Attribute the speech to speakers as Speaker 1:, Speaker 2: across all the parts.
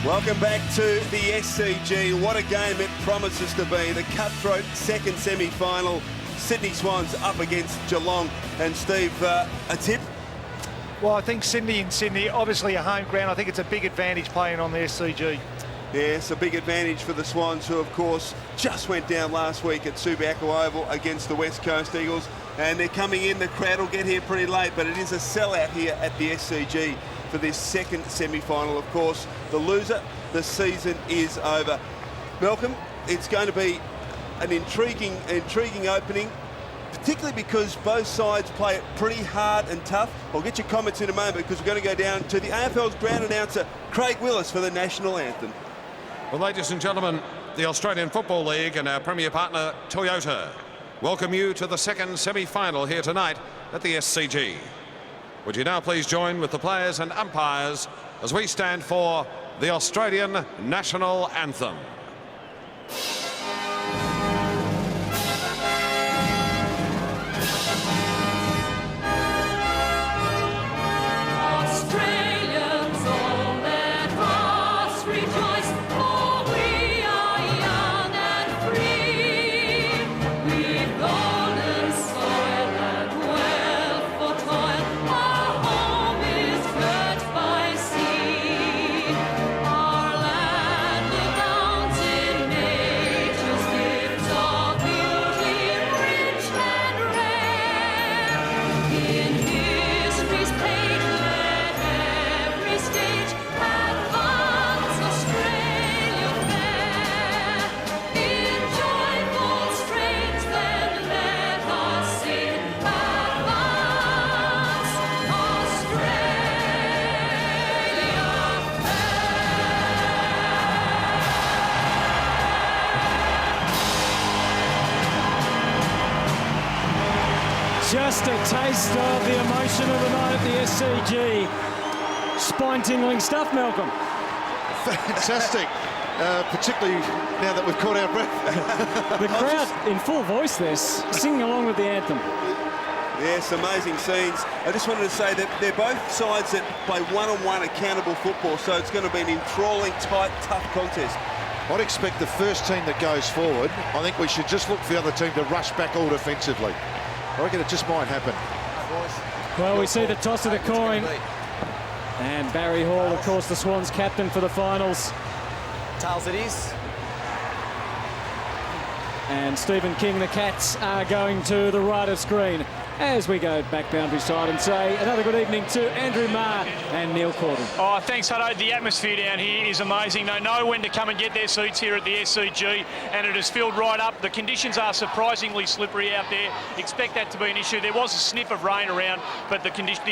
Speaker 1: Welcome back to the SCG. What a game it promises to be. The cutthroat second semi-final. Sydney Swans up against Geelong. And Steve, a tip?
Speaker 2: Well, I think Sydney, obviously a home ground. I think it's a big advantage playing on the SCG.
Speaker 1: Yes, a big advantage for the Swans, who, of course, just went down last week at Subiaco Oval against the West Coast Eagles. And they're coming in. The crowd will get here pretty late, but it is a sellout here at the SCG for this second semi-final. Of course, the loser, the season is over. Malcolm, it's going to be an intriguing opening, particularly because both sides play it pretty hard and tough. I'll get your comments in a moment, because we're going to go down to the AFL's ground announcer, Craig Willis, for the national anthem.
Speaker 3: Well, ladies and gentlemen, the Australian Football League and our premier partner, Toyota, welcome you to the second semi-final here tonight at the SCG. Would you now please join with the players and umpires as we stand for the Australian national anthem.
Speaker 4: Just a taste of the emotion of the night at the SCG. Spine-tingling stuff, Malcolm.
Speaker 5: Fantastic, particularly now that we've caught our breath.
Speaker 4: The crowd in full voice there, singing along with the anthem.
Speaker 1: Yes, amazing scenes. I just wanted to say that they're both sides that play one-on-one accountable football, so it's going to be an enthralling, tight, tough contest.
Speaker 5: I'd expect the first team that goes forward, I think we should just look for the other team to rush back all defensively. I reckon it just might happen.
Speaker 4: Well, we see the toss of the coin. And Barry Hall, of course, the Swans captain for the finals.
Speaker 6: Tails it is.
Speaker 4: And Stephen King, the Cats, are going to the right of screen as we go back boundary side and say another good evening to Andrew Marr and Neil Corden.
Speaker 7: Oh, thanks, Hutto. The atmosphere down here is amazing. They know when to come and get their seats here at the SCG, and it is filled right up. The conditions are surprisingly slippery out there. Expect that to be an issue. There was a sniff of rain around, but the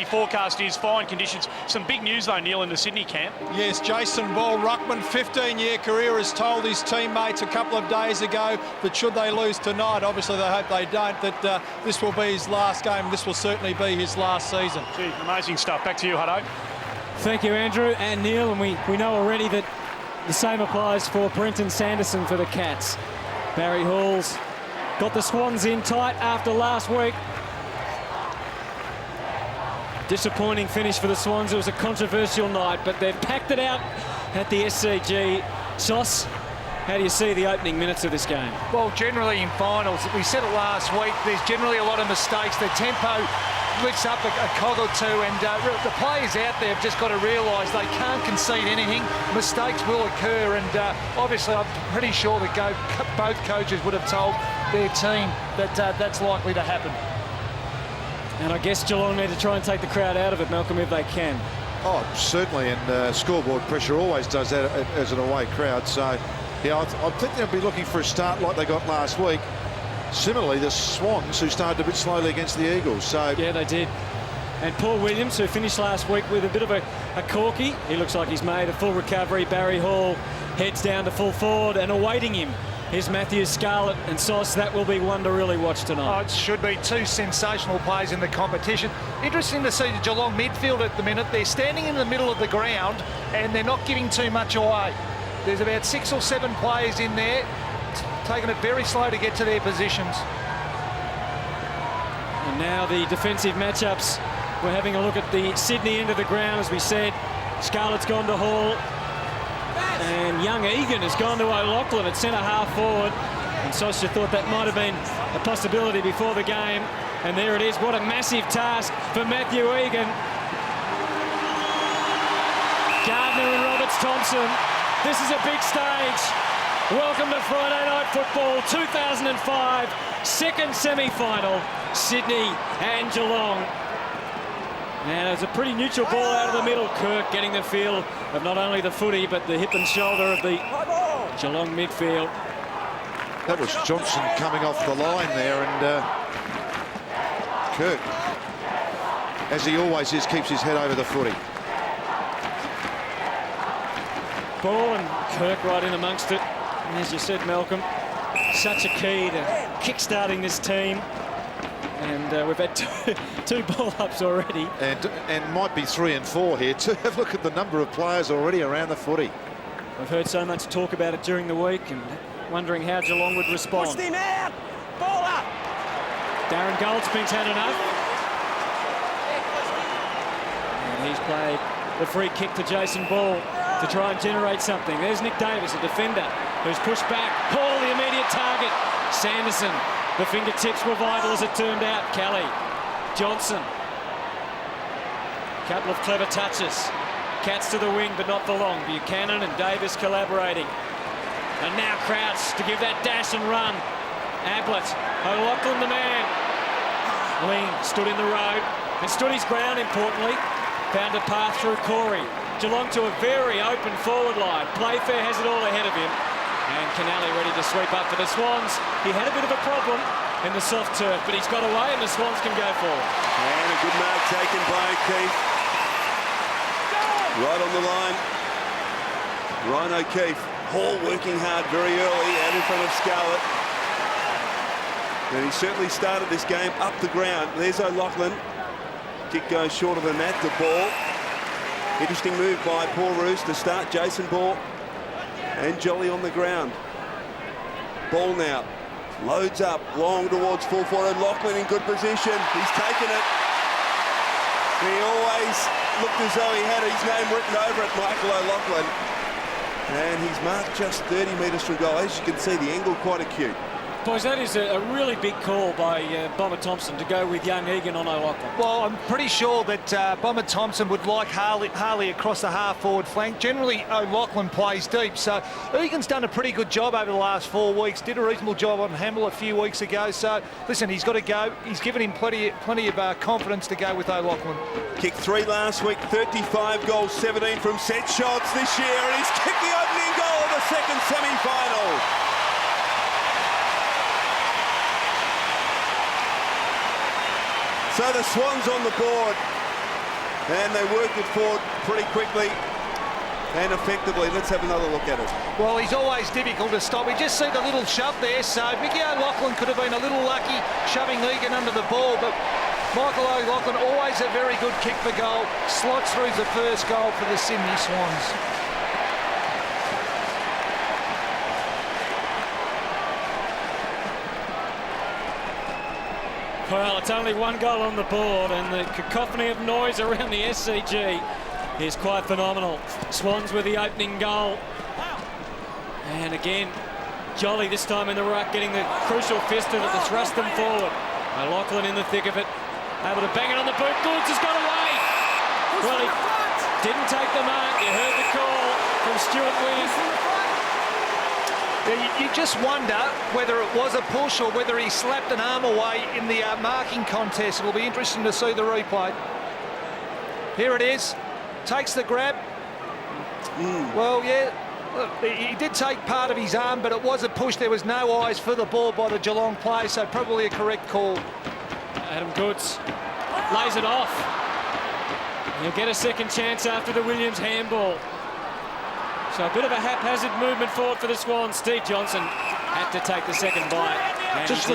Speaker 7: forecast is fine conditions. Some big news, though, Neil, in the Sydney camp.
Speaker 8: Yes, Jason Ball-Ruckman, 15-year career, has told his teammates a couple of days ago that should they lose tonight, obviously they hope they don't, that this will be his last game. This will certainly be his last season.
Speaker 7: Gee, amazing stuff. Back to you, Hutto.
Speaker 4: Thank you, Andrew and Neil, and we know already that the same applies for Brenton Sanderson for the Cats. Barry Hall's got the Swans in tight after last week. Disappointing finish for the Swans. It was a controversial night, but they've packed it out at the SCG. Sauce, how do you see the opening minutes of this game?
Speaker 2: Well, generally in finals, we said it last week, there's generally a lot of mistakes. The tempo lifts up a cog or two, and the players out there have just got to realise they can't concede anything. Mistakes will occur, and obviously I'm pretty sure that both coaches would have told their team that that's likely to happen.
Speaker 4: And I guess Geelong need to try and take the crowd out of it, Malcolm, if they can.
Speaker 5: Oh, certainly, and scoreboard pressure always does that as an away crowd, so yeah, I think they'll be looking for a start like they got last week. Similarly, the Swans, who started a bit slowly against the Eagles. So
Speaker 4: yeah, they did. And Paul Williams, who finished last week with a bit of a corky. He looks like he's made a full recovery. Barry Hall heads down to full forward, and awaiting him is Matthews, Scarlett and Sauce. That will be one to really watch tonight.
Speaker 2: Oh, it should be two sensational players in the competition. Interesting to see the Geelong midfield at the minute. They're standing in the middle of the ground, and they're not giving too much away. There's about 6 or 7 players in there, taking it very slow to get to their positions.
Speaker 4: And now the defensive matchups. We're having a look at the Sydney end of the ground, as we said. Scarlett's gone to Hall. And young Egan has gone to O'Loughlin at centre half forward. And Sosha thought that might have been a possibility before the game. And there it is. What a massive task for Matthew Egan. Gardner and Roberts Thompson. This is a big stage. Welcome to Friday Night Football 2005. Second semi-final. Sydney and Geelong. And it's a pretty neutral ball out of the middle. Kirk getting the feel of not only the footy, but the hip and shoulder of the Geelong midfield.
Speaker 5: That was Johnson coming off the line there, and Kirk, as he always is, keeps his head over the footy.
Speaker 4: Ball and Kirk right in amongst it. And as you said, Malcolm, such a key to kick-starting this team. And we've had two ball-ups already. And might be 3 and 4 here too. Have a look at the number of players already around the footy. I've heard so much talk about it during the week and wondering how Geelong would respond.
Speaker 6: Push him out! Ball up!
Speaker 4: Darren Goldspink's had enough. And he's played the free kick to Jason Ball to try and generate something. There's Nick Davis, a defender, who's pushed back. Hall, the immediate target. Sanderson. The fingertips were vital as it turned out. Kelly, Johnson. Couple of clever touches. Cats to the wing, but not for long. Buchanan and Davis collaborating. And now Crouch to give that dash and run. Ablett, O'Loughlin the man. Lean stood in the road and stood his ground importantly. Found a path through Corey. Geelong to a very open forward line. Playfair has it all ahead of him. And Canali ready to sweep up for the Swans. He had a bit of a problem in the soft turf, but he's got away and the Swans can go forward.
Speaker 1: And a good mark taken by O'Keefe. Right on the line. Ryan O'Keefe. Hall working hard very early out in front of Scarlett. And he certainly started this game up the ground. There's O'Loughlin. Kick goes shorter than that to Ball. Interesting move by Paul Roos to start Jason Ball. And Jolly on the ground. Ball now. Loads up. Long towards full forward. O'Loughlin in good position. He's taken it. He always looked as though he had his name written over it, Michael O'Loughlin. And he's marked just 30 metres from goal. As you can see, the angle quite acute.
Speaker 4: Boys, that is a really big call by Bomber Thompson to go with young Egan on O'Loughlin.
Speaker 2: Well, I'm pretty sure that Bomber Thompson would like Harley across the half-forward flank. Generally, O'Loughlin plays deep, so Egan's done a pretty good job over the last 4 weeks. Did a reasonable job on Hamill a few weeks ago. So, listen, he's got to go. He's given him plenty of confidence to go with O'Loughlin.
Speaker 1: Kicked 3 last week, 35 goals, 17 from set shots this year, and he's kicked the opening goal of the second semi-final. So the Swans on the board, and they worked it forward pretty quickly and effectively. Let's have another look at it.
Speaker 2: Well, he's always difficult to stop. We just see the little shove there, so Mickey O'Loughlin could have been a little lucky shoving Egan under the ball, but Michael O'Loughlin, always a very good kick for goal, slots through the first goal for the Sydney Swans.
Speaker 4: Well, it's only 1 goal on the board, and the cacophony of noise around the SCG is quite phenomenal. Swans with the opening goal. And again, Jolly this time in the ruck, getting the crucial fist in it to thrust them forward. O'Loughlin in the thick of it, able to bang it on the boot. Goods has got away. Well, he didn't take the mark. You heard the call from Stuart Williams.
Speaker 2: You just wonder whether it was a push or whether he slapped an arm away in the marking contest. It'll be interesting to see the replay. Here it is. Takes the grab. Well, yeah, look, he did take part of his arm, but it was a push. There was no eyes for the ball by the Geelong player, so probably a correct call.
Speaker 4: Adam Goods lays it off. He'll get a second chance after the Williams handball. So a bit of a haphazard movement forward for the Swans. Steve Johnson had to take the second bite.
Speaker 5: Just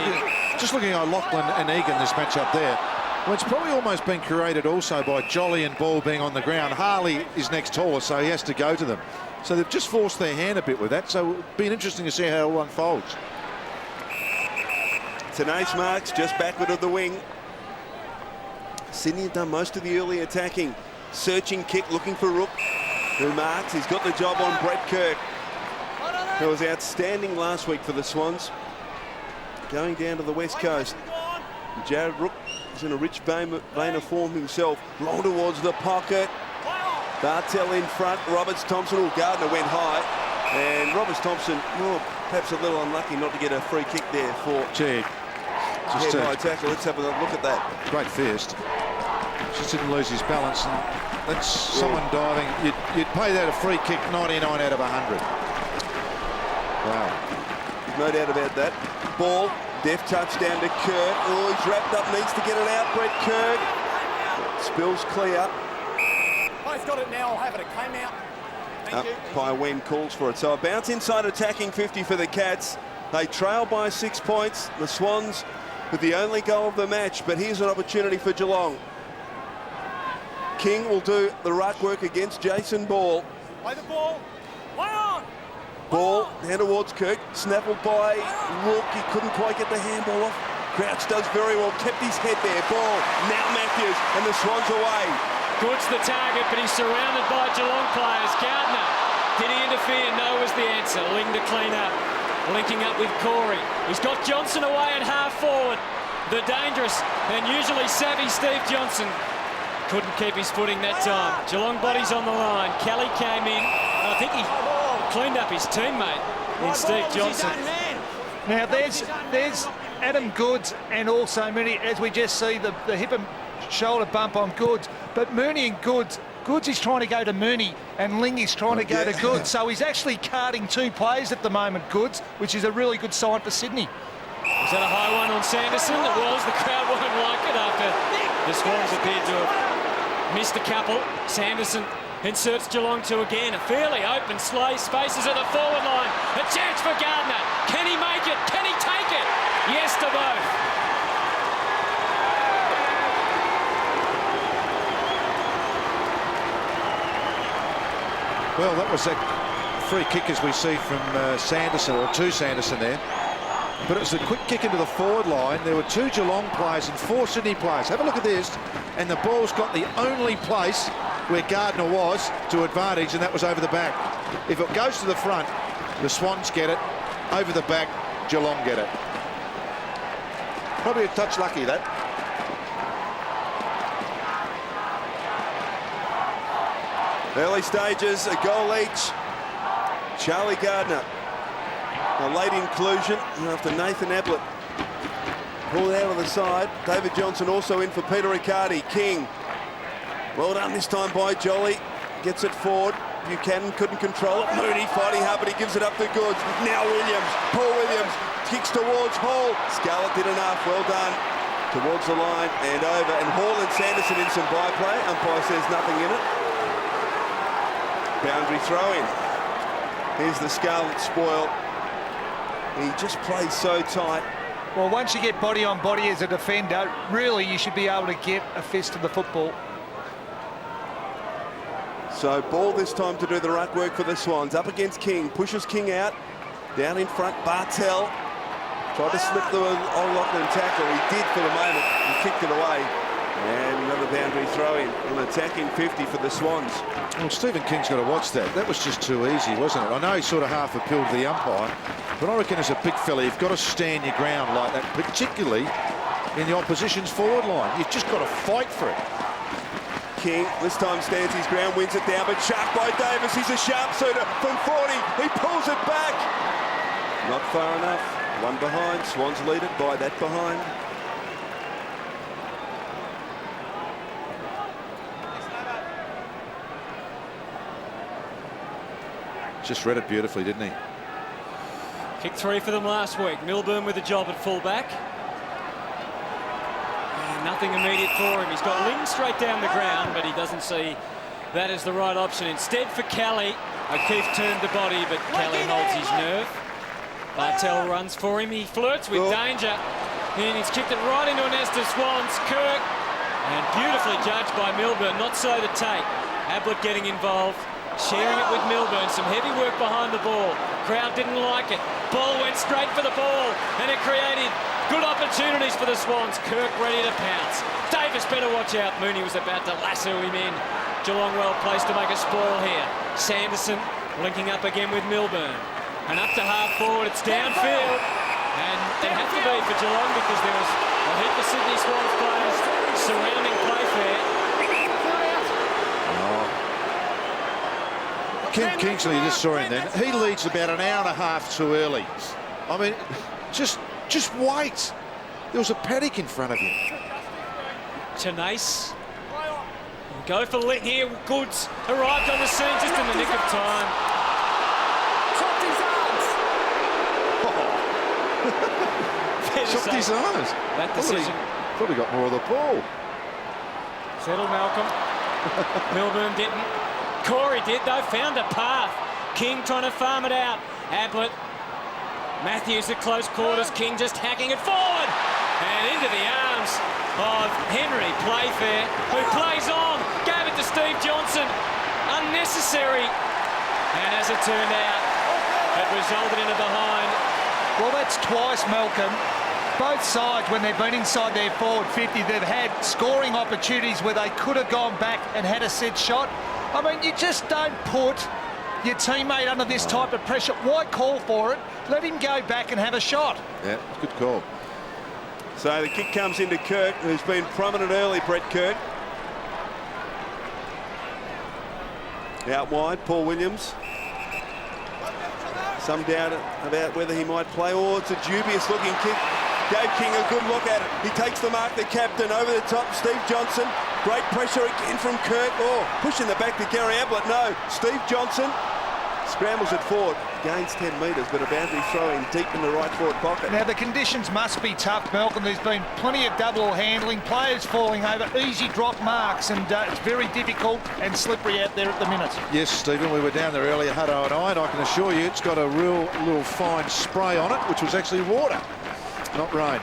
Speaker 5: looking at O'Loughlin and Egan, this match up there. Well, it's probably almost been created also by Jolly and Ball being on the ground. Harley is next taller, so he has to go to them. So they've just forced their hand a bit with that. So it'll be interesting to see how it all unfolds.
Speaker 1: Tenace marks just backward of the wing. Sydney have done most of the early attacking. Searching kick, looking for Rook. who marks. He's got the job on Brett Kirk, who was outstanding last week for the Swans. Going down to the West Coast. Jared Rook is in a rich vein of form himself. Long towards the pocket. Bartel in front. Roberts Thompson. Oh, Gardner went high. And Roberts Thompson, perhaps a little unlucky not to get a free kick there for
Speaker 5: Gee, just
Speaker 1: high tackle. Let's have a look at that.
Speaker 5: Great fist. Just didn't lose his balance. And that's someone diving. You'd pay that a free kick 99 out of 100. Wow.
Speaker 1: No doubt about that. Ball, deft touch down to Kirk. Oh, he's wrapped up, needs to get it out. Brett Kirk. Spills clear.
Speaker 6: I've got it now. I'll have it. It came out.
Speaker 1: Umpire Wen calls for it. So a bounce inside attacking 50 for the Cats. They trail by 6 points. The Swans with the only goal of the match. But here's an opportunity for Geelong. King will do the ruck work against Jason Ball.
Speaker 6: Play the ball. Play on.
Speaker 1: Ball down towards Kirk. Snaffled by Rook. He couldn't quite get the handball off. Crouch does very well. Kept his head there. Ball. Now Matthews. And the Swans away.
Speaker 4: Good's the target, but he's surrounded by Geelong players. Gardner, did he interfere? No was the answer. Ling to clean up, linking up with Corey. He's got Johnson away at half forward. The dangerous and usually savvy Steve Johnson couldn't keep his footing that time. Geelong bodies on the line. Kelly came in. I think he cleaned up his teammate in Steve Johnson.
Speaker 2: Now there's Adam Goods and also Mooney, as we just see the hip and shoulder bump on Goods. But Mooney and Goods is trying to go to Mooney and Ling is trying to go to Goods. So he's actually carting 2 players at the moment, Goods, which is a really good sign for Sydney.
Speaker 4: Was that a high one on Sanderson? It was. The crowd won't like it after the Swans appeared to have missed a couple. Sanderson inserts Geelong to again. A fairly open spaces at the forward line. A chance for Gardner. Can he make it? Can he take it? Yes to both.
Speaker 5: Well, that was a free kick as we see from Sanderson, or to Sanderson there. But it was a quick kick into the forward line. There were 2 Geelong players and 4 Sydney players. Have a look at this. And the ball's got the only place where Gardner was to advantage, and that was over the back. If it goes to the front, the Swans get it. Over the back, Geelong get it. Probably a touch lucky, that.
Speaker 1: Early stages, a goal each. Charlie Gardner, a late inclusion after Nathan Ablett pulled out of the side. David Johnson also in for Peter Riccardi. King, well done this time by Jolly. Gets it forward. Buchanan couldn't control it. Mooney fighting hard, but he gives it up to Goods. Now Williams, Paul Williams, kicks towards Hall. Scarlett did enough, well done. Towards the line and over. And Hall and Sanderson in some byplay. Umpire says nothing in it. Boundary throw-in. Here's the Scarlett spoil. He just plays so tight.
Speaker 2: Well, once you get body on body as a defender, really you should be able to get a fist to the football.
Speaker 1: So Ball this time to do the ruck work for the Swans. Up against King, pushes King out. Down in front, Bartel. Tried to slip the old Lachlan tackle. He did for the moment. He kicked it away. And another boundary throw-in. An attacking 50 for the Swans.
Speaker 5: Well, Stephen King's got to watch that. That was just too easy, wasn't it? I know he sort of half appealed to the umpire, but I reckon as a big fella, you've got to stand your ground like that, particularly in the opposition's forward line. You've just got to fight for it.
Speaker 1: King this time stands his ground, wins it down, but sharp by Davis. He's a sharpshooter from 40. He pulls it back. Not far enough. One behind. Swans lead it by that behind.
Speaker 5: Just read it beautifully, didn't he?
Speaker 4: Kick 3 for them last week. Milburn with a job at fullback. And nothing immediate for him. He's got Ling straight down the ground, but he doesn't see that as the right option. Instead for Kelly, O'Keefe turned the body, but Kelly holds his nerve. Bartel runs for him. He flirts with danger. And he's kicked it right into a nest of Swans. Kirk. And beautifully judged by Milburn. Not so to take. Ablett getting involved. Sharing it with Milburn. Some heavy work behind the ball. Crowd didn't like it. Ball went straight for the ball. And it created good opportunities for the Swans. Kirk ready to pounce. Davis better watch out. Mooney was about to lasso him in. Geelong well placed to make a spoil here. Sanderson linking up again with Milburn. And up to half forward, it's downfield. And it had to be for Geelong because there was a heap of Sydney Swans players surrounding Playfair.
Speaker 5: Ken Kingsley, you just saw him then. He leads about an hour and a half too early. I mean, just wait. There was a paddock in front of him.
Speaker 4: Tenace. Go for lit here. Goods arrived on the scene just in the nick of time.
Speaker 6: Chopped his arms.
Speaker 5: Chopped his arms.
Speaker 4: That decision.
Speaker 5: Probably got more of the ball.
Speaker 4: Settled Malcolm. Milburn didn't. Corey did though, found a path. King trying to farm it out. Ablett. Matthews at close quarters. King just hacking it forward. And into the arms of Henry Playfair, who plays on. Gave it to Steve Johnson. Unnecessary. And as it turned out, it resulted in a behind.
Speaker 2: Well, that's twice, Malcolm. Both sides, when they've been inside their forward 50, they've had scoring opportunities where they could have gone back and had a set shot. I mean, you just don't put your teammate under this type of pressure. Why call for it? Let him go back and have a shot.
Speaker 5: Yeah, good call.
Speaker 1: So the kick comes into Kirk, who's been prominent early, Brett Kirk. Out wide, Paul Williams. Some doubt about whether he might play. Oh, it's a dubious looking kick. Gave King a good look at it. He takes the mark, the captain, over the top, Steve Johnson. Great pressure again from Kirk. Oh, pushing the back to Gary Ablett. No, Steve Johnson scrambles it forward. Gains 10 metres, but a boundary throw in deep in the right forward pocket.
Speaker 2: Now, the conditions must be tough, Malcolm. There's been plenty of double handling, players falling over, easy drop marks, and it's very difficult and slippery out there at the minute.
Speaker 5: Yes, Stephen, we were down there earlier, Hutto and I can assure you it's got a real little fine spray on it, which was actually water, not rain.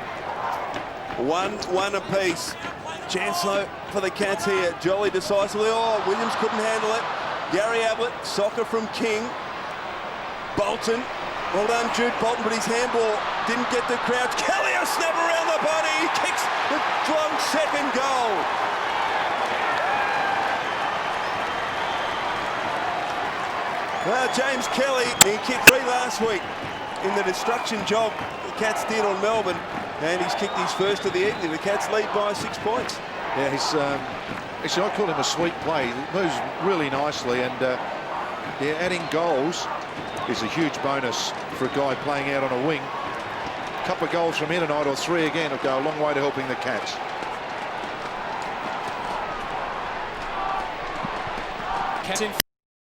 Speaker 1: One apiece. Chancellor for the Cats here. Jolly decisively. Oh, Williams couldn't handle it. Gary Ablett, soccer from King. Bolton. Well done, Jude Bolton, but his handball didn't get the Crouch. Kelly, a snap around the body. He kicks the Geelong second goal. Well, James Kelly, he kicked 3 last week in the destruction job the Cats did on Melbourne. And he's kicked his first of the evening. The Cats lead by 6 points.
Speaker 5: Yeah, he's actually, I call him a sweet play. He moves really nicely, and yeah, adding goals is a huge bonus for a guy playing out on a wing. A couple of goals from here tonight, or 3 again, will go a long way to helping the Cats.
Speaker 4: Cats in front,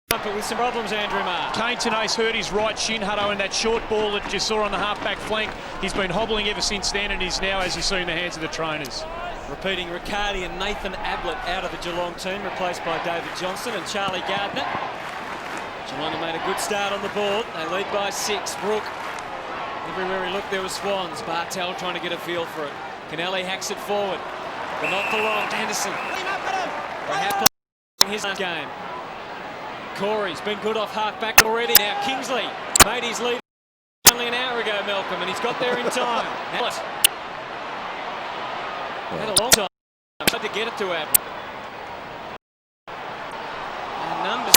Speaker 4: but with some problems, Andrew Marr.
Speaker 7: Kane Tenace hurt his right shin, Hutto, and that short ball that you saw on the half-back flank, he's been hobbling ever since then, and he's now, as you see, in the hands of the trainers.
Speaker 4: Repeating, Riccardi and Nathan Ablett out of the Geelong team, replaced by David Johnson and Charlie Gardner. Geelong have made a good start on the board. They lead by 6. Brook, everywhere he looked there was Swans. Bartel trying to get a feel for it. Kennelly hacks it forward, but not for long. Anderson, perhaps his game. Corey's been good off half-back already. Now Kingsley made his lead only an hour ago, Malcolm, and he's got there in time. Ablett had a long time. Had to get it to Ablett. And numbers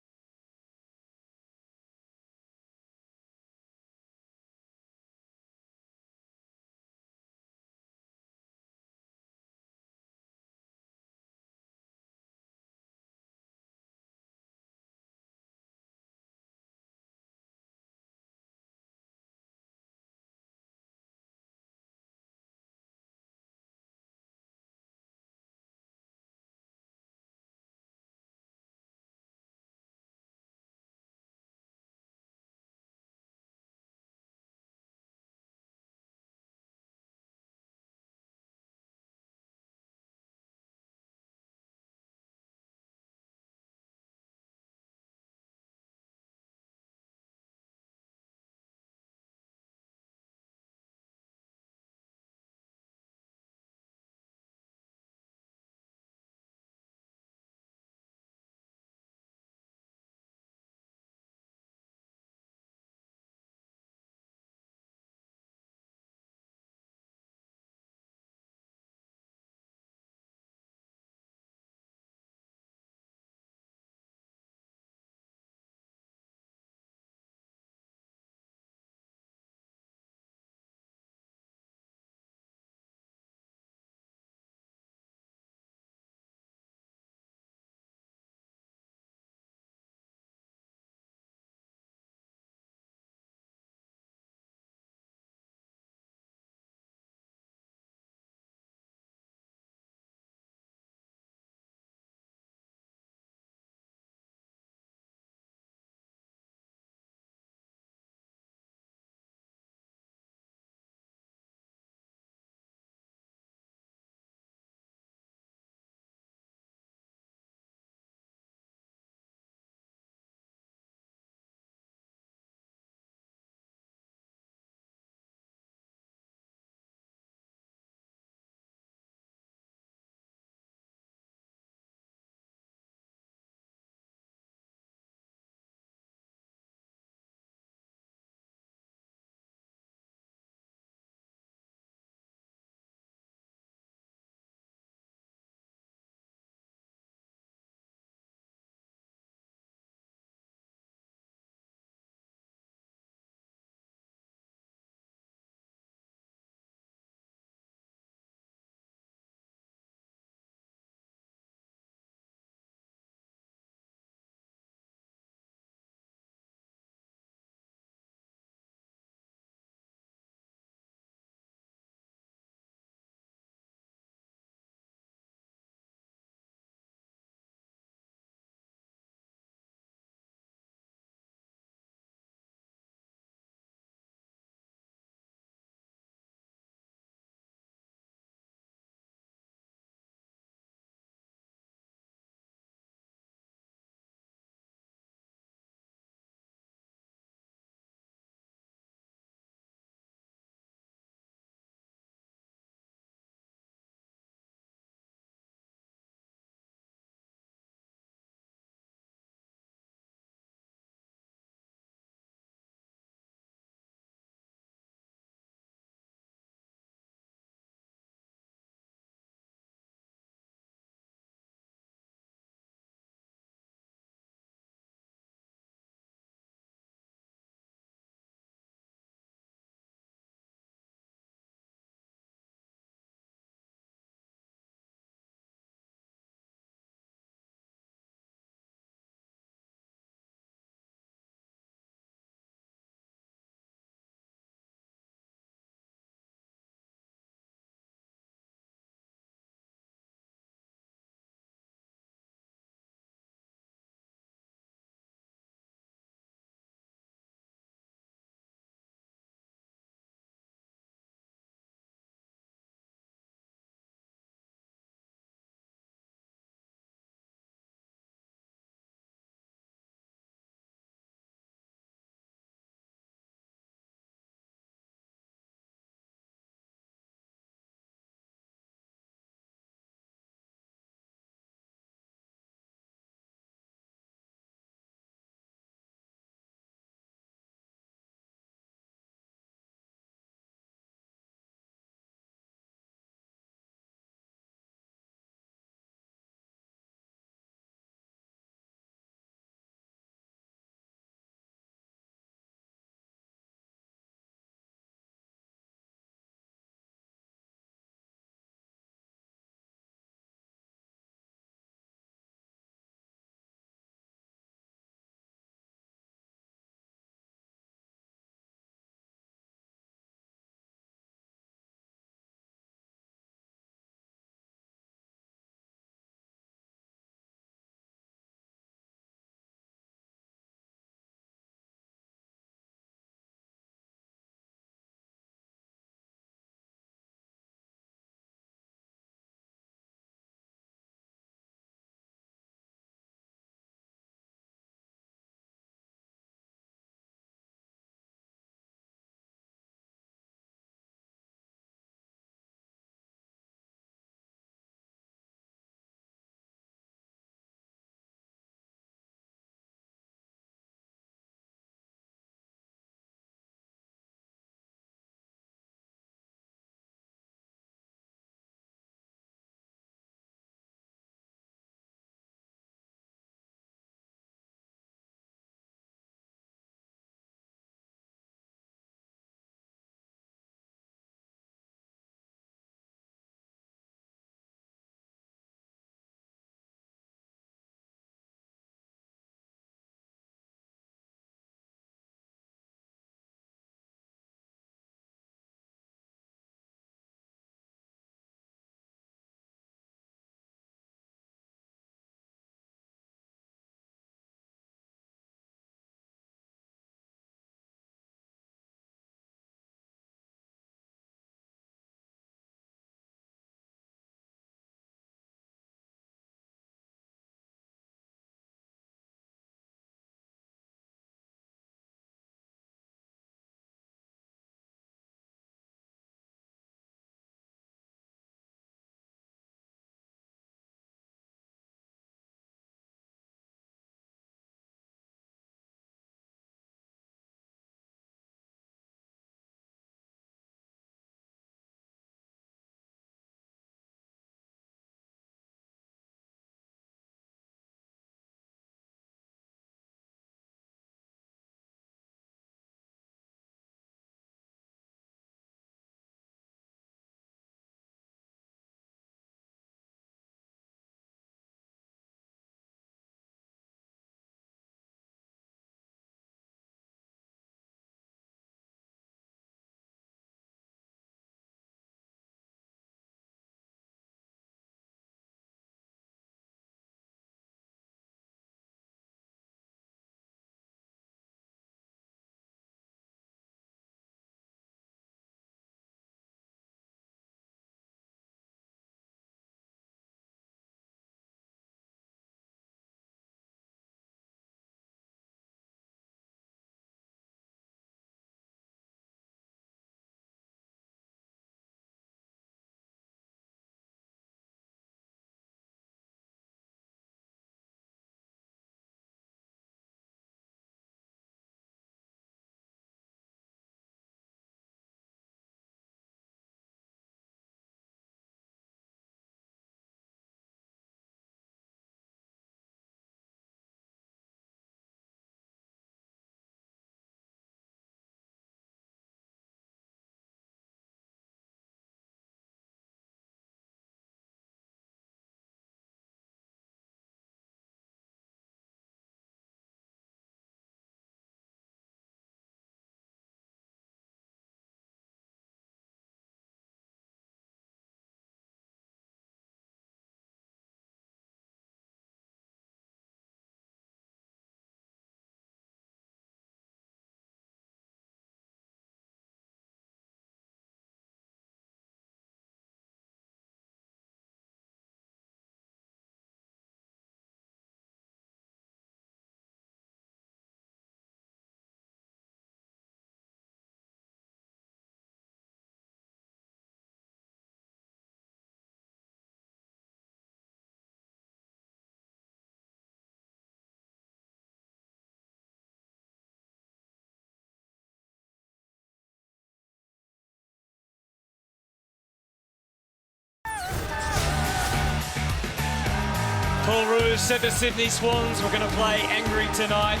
Speaker 4: Paul Roos said the Sydney Swans were going to play angry tonight.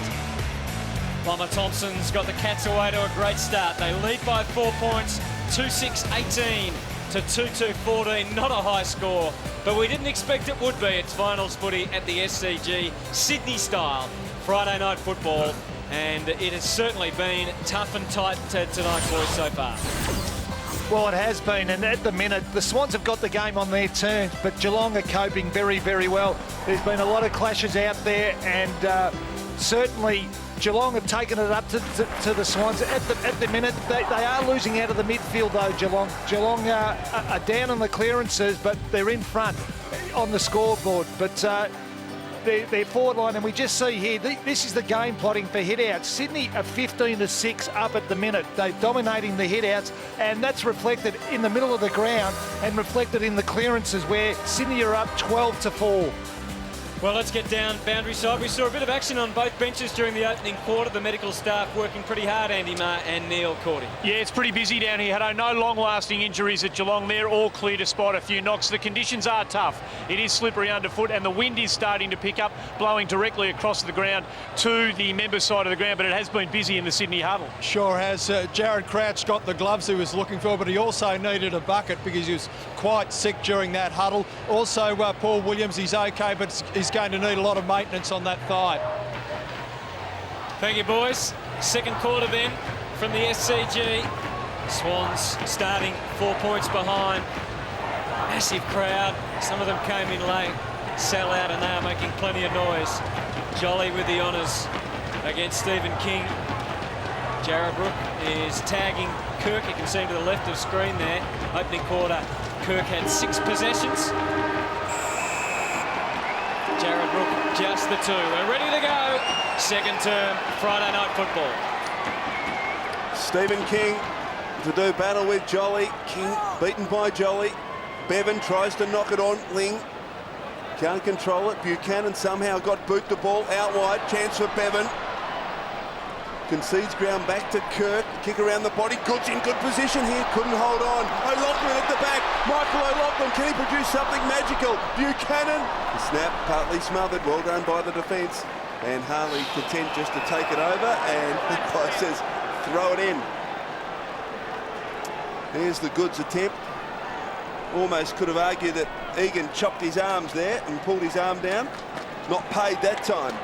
Speaker 4: Bomber Thompson's got the Cats away to a great start. They lead by 4 points, 2-6-18 to 2-2-14. Not a high score, but we didn't expect it would be. It's finals footy at the SCG, Sydney style, Friday night football, and it has certainly been tough and tight tonight, boys, so far.
Speaker 2: Well, it has been, and at the minute, the Swans have got the game on their terms, but Geelong are coping very, very well. There's been a lot of clashes out there, and certainly Geelong have taken it up to the Swans. At the minute, they are losing out of the midfield, though, Geelong. Geelong are down on the clearances, but they're in front on the scoreboard. But their forward line, and we just see here, this is the game plotting for hit-outs. Sydney are 15-6 up at the minute. They're dominating the hit-outs, and that's reflected in the middle of the ground and reflected in the clearances, where Sydney are up 12-4.
Speaker 4: Well, let's get down boundary side. We saw a bit of action on both benches during the opening quarter. The medical staff working pretty hard, Andy Marr and Neil Cordy.
Speaker 7: Yeah, it's pretty busy down here. No long-lasting injuries at Geelong. They're all clear despite a few knocks. The conditions are tough. It is slippery underfoot, and the wind is starting to pick up, blowing directly across the ground to the member side of the ground, but it has been busy in the Sydney huddle.
Speaker 8: Sure has. Jared Crouch got the gloves he was looking for, but he also needed a bucket because he was quite sick during that huddle. Also, Paul Williams, he's okay, but he's going to need a lot of maintenance on that thigh.
Speaker 4: Thank you, boys. Second quarter then from the SCG. Swans starting 4 points behind. Massive crowd. Some of them came in late, sell out, and they are making plenty of noise. Jolly with the honours against Stephen King. Jared Rook is tagging Kirk. You can see him to the left of screen there. Opening quarter, Kirk had 6 possessions. Jared Rook, just the 2. We're ready to go. Second term, Friday night football.
Speaker 1: Stephen King to do battle with Jolly. King beaten by Jolly. Bevan tries to knock it on. Ling can't control it. Buchanan somehow got boot the ball out wide. Chance for Bevan. Concedes ground back to Kirk. Kick around the body. Good's in good position here. Couldn't hold on. O'Loughlin at the back. Michael O'Loughlin. Can he produce something magical? Buchanan. The snap partly smothered. Well done by the defence. And Harley content just to take it over. And the guy says, throw it in. Here's the Goods attempt. Almost could have argued that Egan chopped his arms there and pulled his arm down. Not paid that time.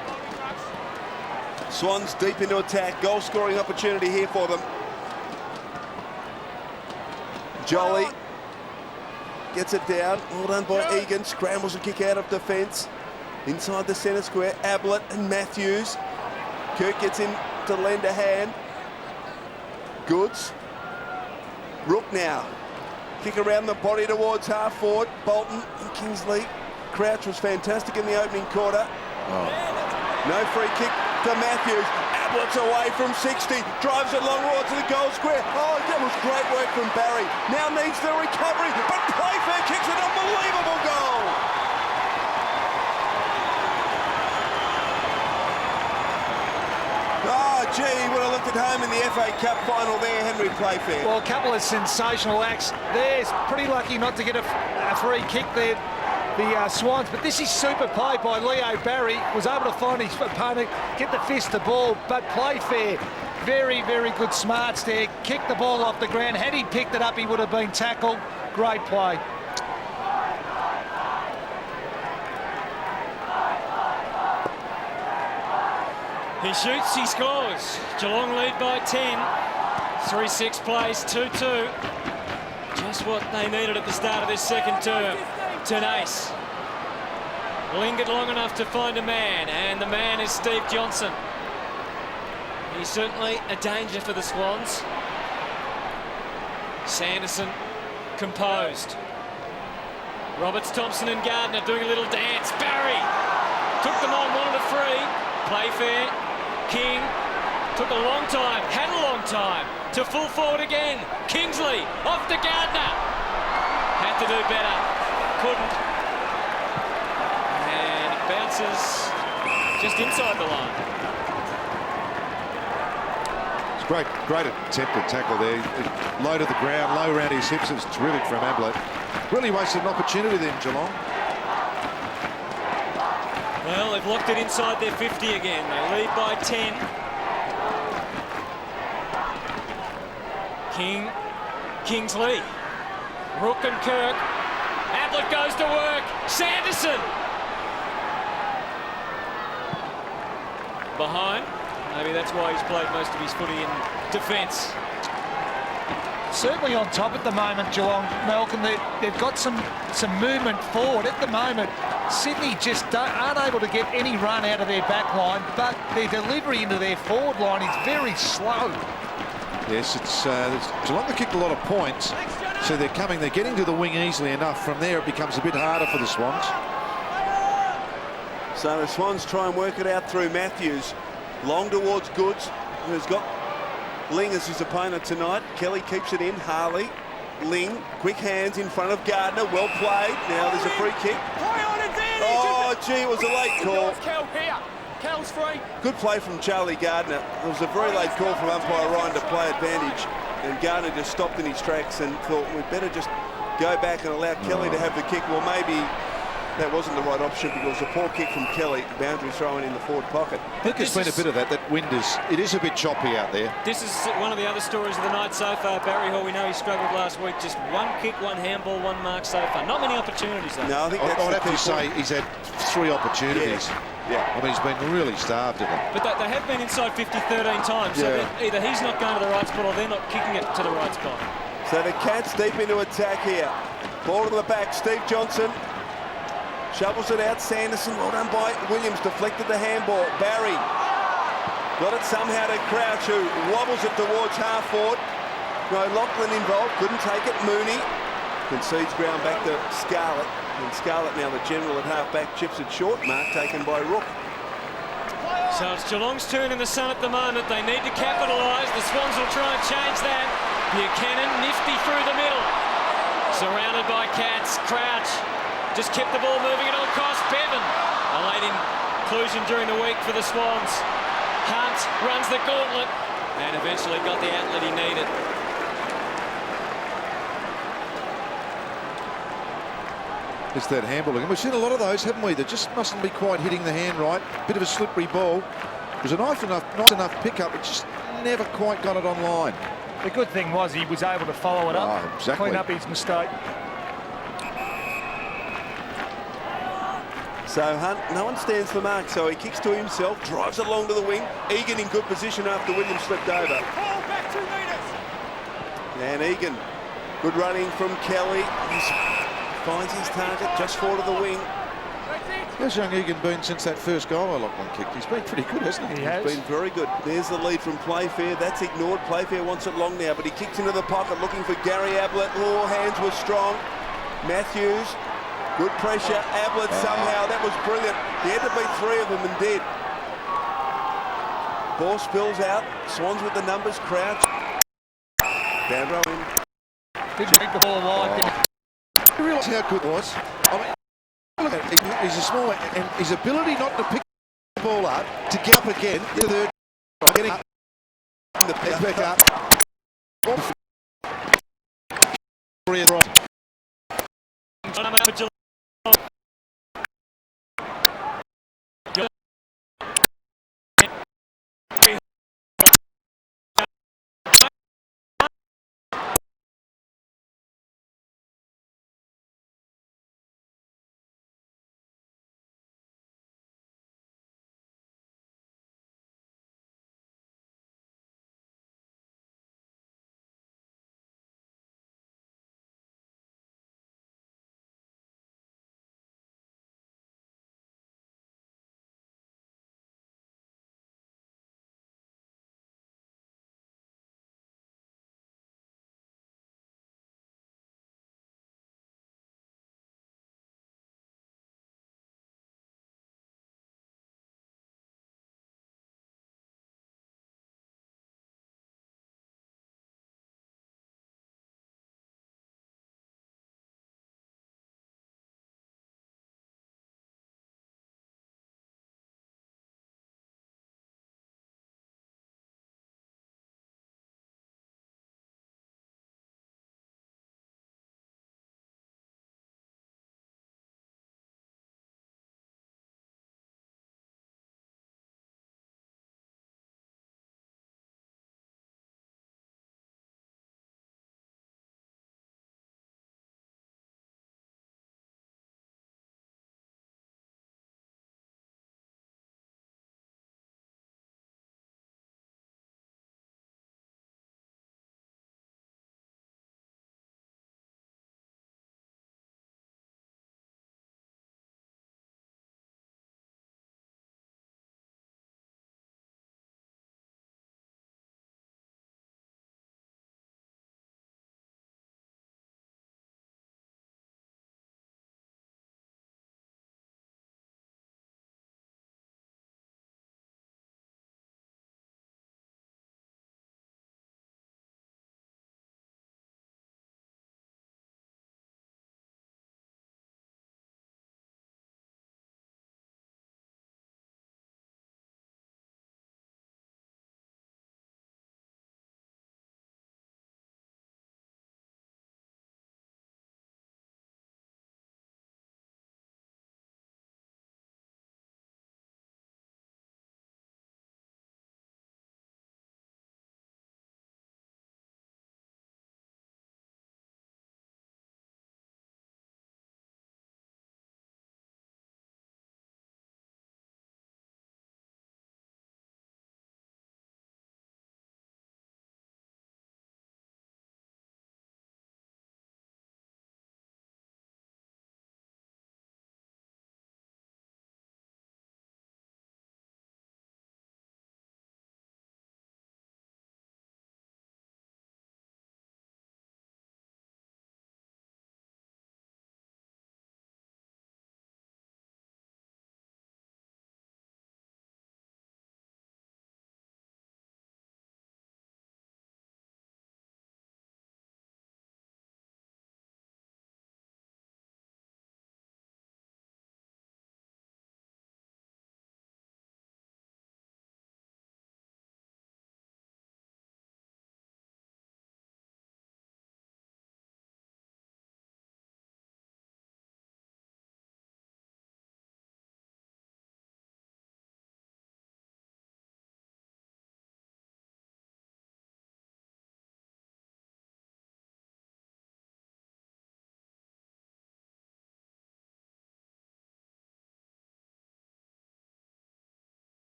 Speaker 1: Swans deep into attack. Goal scoring opportunity here for them. Jolly gets it down. Well done by Egan. Scrambles a kick out of defence. Inside the centre square, Ablett and Matthews. Kirk gets in to lend a hand. Goods. Rook now. Kick around the body towards half forward. Bolton and Kingsley. Crouch was fantastic in the opening quarter. No free kick to Matthews. Ablett's away from 60. Drives it long towards the goal square. Oh, that was great work from Barry. Now needs the recovery, but Playfair kicks an unbelievable goal. Oh, gee, he would have looked at home in the FA Cup final there, Henry Playfair.
Speaker 2: Well, a couple of sensational acts. There's pretty lucky not to get a free kick there, the Swans, but this is super play by Leo Barry. Was able to find his opponent, get the fist the ball, but Playfair, very, very good smarts there. Kicked the ball off the ground. Had he picked it up, he would have been tackled. Great play.
Speaker 4: He shoots, he scores. Geelong lead by 10. 3-6 plays, 2-2. Just what they needed at the start of this second term. Tenace. Lingered long enough to find a man, and the man is Steve Johnson. He's certainly a danger for the Swans. Sanderson composed. Roberts, Thompson and Gardner doing a little dance. Barry took them on, wanted a free. Playfair, King took a long time, had a long time to full forward again. Kingsley off to Gardner. Had to do better. Couldn't. And it bounces just inside the line.
Speaker 5: It's great attempted tackle there. Low to the ground, low around his hips. It's terrific from Ablett. Really wasted an opportunity then, Geelong.
Speaker 4: Well, they've locked it inside their 50 again. They lead by 10. Kingsley. Rook and Kirk. Ablett goes to work. Sanderson. Behind. Maybe that's why he's played most of his footy in defence.
Speaker 2: Certainly on top at the moment, Geelong, Malcolm. They've got some movement forward at the moment. Sydney just aren't able to get any run out of their back line, but their delivery into their forward line is very slow.
Speaker 5: Yes, it's Geelong have kicked a lot of points, so they're getting to the wing easily enough. From there, it becomes a bit harder for the Swans.
Speaker 1: So the Swans try and work it out through Matthews. Long towards Goods, who's got Ling as his opponent tonight. Kelly keeps it in. Harley, Ling, quick hands in front of Gardner. Well played. Now there's a free kick. Oh, gee, it was a late call.
Speaker 6: Kel's free.
Speaker 1: Good play from Charlie Gardner. It was a very late call from umpire Ryan to play advantage. And Gardner just stopped in his tracks and thought, we'd better just go back and allow Kelly to have the kick. Well, maybe that wasn't the right option because a poor kick from Kelly, boundary thrown in the forward pocket.
Speaker 5: I think there's been a bit of that. That wind it is a bit choppy out there.
Speaker 4: This is one of the other stories of the night so far. Barry Hall, we know he struggled last week. Just one kick, one handball, one mark so far. Not many opportunities though.
Speaker 1: No, I think that's
Speaker 5: I'd have to
Speaker 1: key
Speaker 5: say
Speaker 1: point.
Speaker 5: he's had 3 opportunities.
Speaker 1: Yeah.
Speaker 5: I mean, he's been really starved of them.
Speaker 4: But they have been inside 50 13 times. So either he's not going to the right spot or they're not kicking it to the right spot.
Speaker 1: So the Cats deep into attack here. Ball to the back. Steve Johnson shovels it out. Sanderson, well done by Williams, deflected the handball. Barry got it somehow to Crouch, who wobbles it towards half forward. No, Lachlan involved, couldn't take it. Mooney concedes ground back to Scarlett. And Scarlett now the general at half-back, chips it short. Mark taken by Rook.
Speaker 4: So it's Geelong's turn in the sun at the moment. They need to capitalise. The Swans will try and change that. Buchanan, nifty through the middle. Surrounded by Cats. Crouch just kept the ball moving at all costs. Bevan, a late inclusion during the week for the Swans. Hunt runs the gauntlet and eventually got the outlet he needed.
Speaker 5: It's that handball again. We've seen a lot of those, haven't we? That just mustn't be quite hitting the hand right. Bit of a slippery ball. It was a nice enough pickup, but just never quite got it on line.
Speaker 2: The good thing was he was able to follow it up,
Speaker 5: exactly.
Speaker 2: clean up his mistake.
Speaker 1: So Hunt, no one stands for mark, so he kicks to himself, drives it along to the wing. Egan in good position after Williams slipped over.
Speaker 6: Back 2 metres.
Speaker 1: And Egan, good running from Kelly. He finds his target just forward of the wing.
Speaker 5: How's young Egan been since that first goal Lachlan kicked? He's been pretty good, hasn't he?
Speaker 2: He has.
Speaker 1: He's been very good. There's the lead from Playfair. That's ignored. Playfair wants it long now, but he kicks into the pocket looking for Gary Ablett. Oh, hands were strong. Matthews, good pressure. Ablett somehow, that was brilliant. He had to beat 3 of them and did. Ball spills out. Swans with the numbers. Crouch. Down row in.
Speaker 2: Didn't make the ball wide.
Speaker 5: You realise how good it was? I mean, look at it. He's a small man, and his ability not to pick the ball up, to get up again, the third, getting up, the back up.